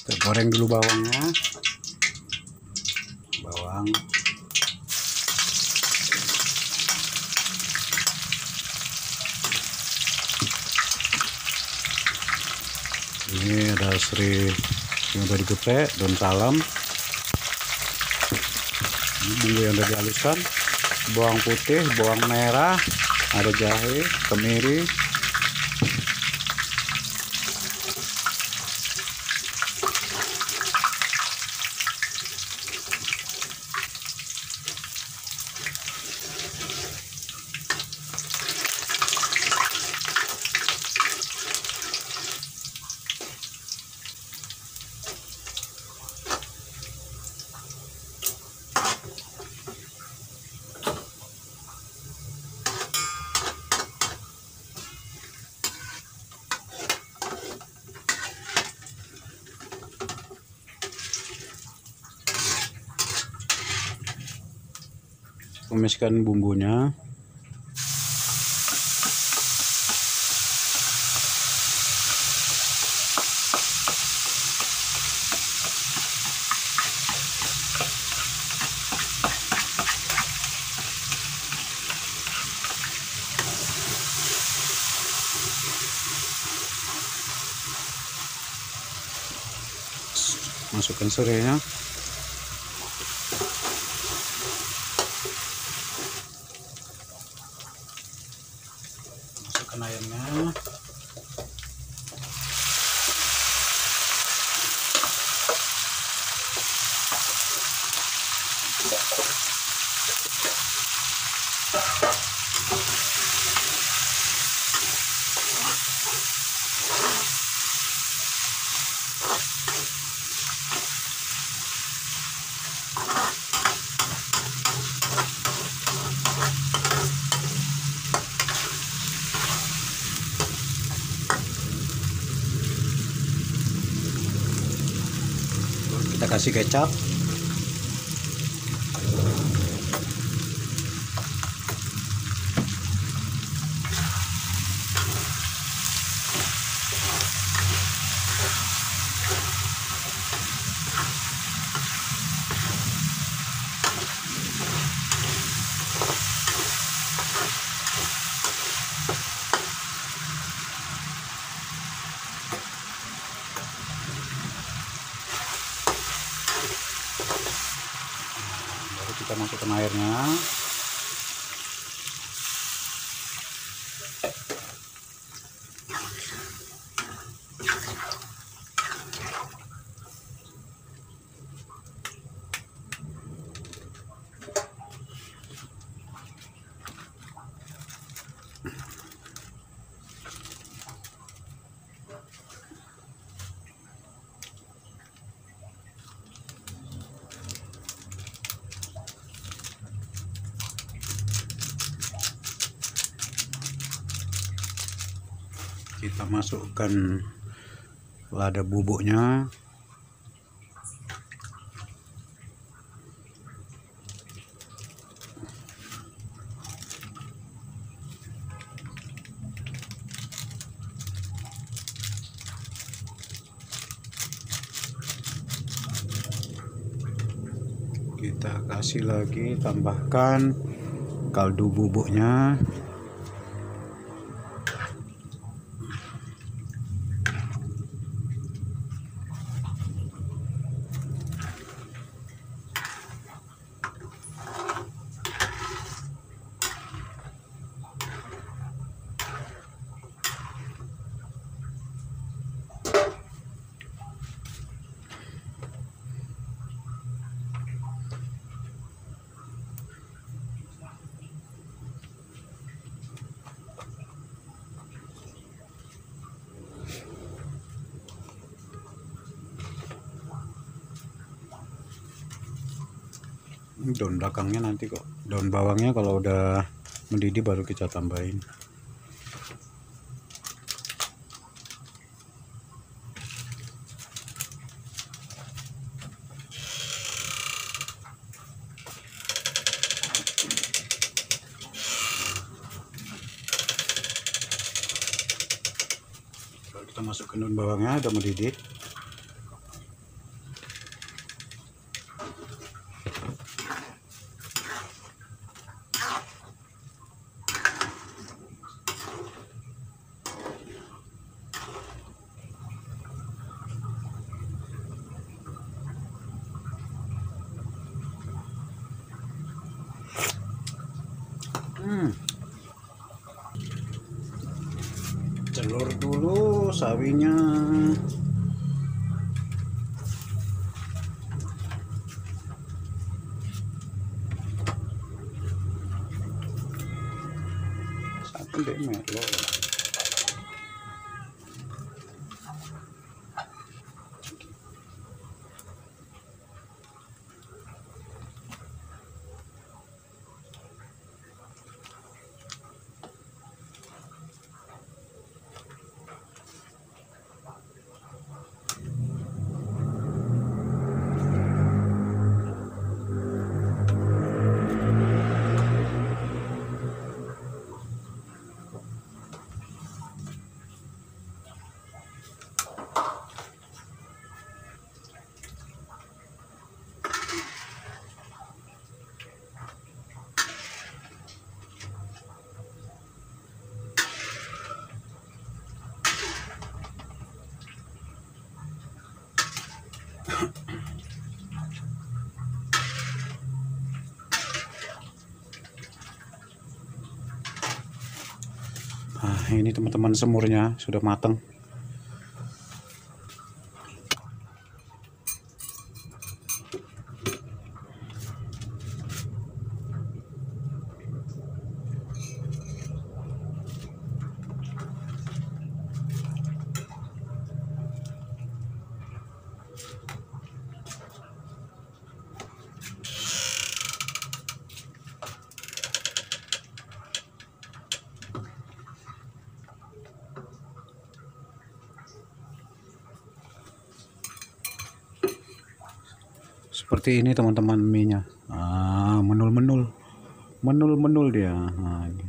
Kita goreng dulu bawangnya. Bawang. Ini ada serai yang udah digeprek, daun salam. Ini bumbu yang udah dihaluskan. Bawang putih, bawang merah, ada jahe, kemiri. Tumiskan bumbunya. Masukkan serainya. Masukkan airnya. Kita kasih kecap. Kita masukkan airnya. Kita masukkan lada bubuknya. Kita kasih lagi, tambahkan kaldu bubuknya. Daun belakangnya nanti kok, daun bawangnya kalau udah mendidih baru kita tambahin. Kita masukkan daun bawangnya udah mendidih. Telur dulu sawinya. Satu deh melo. Nah, ini teman-teman semurnya sudah matang. Seperti ini teman-teman, mie-nya. Menul-menul dia. Nah, ini.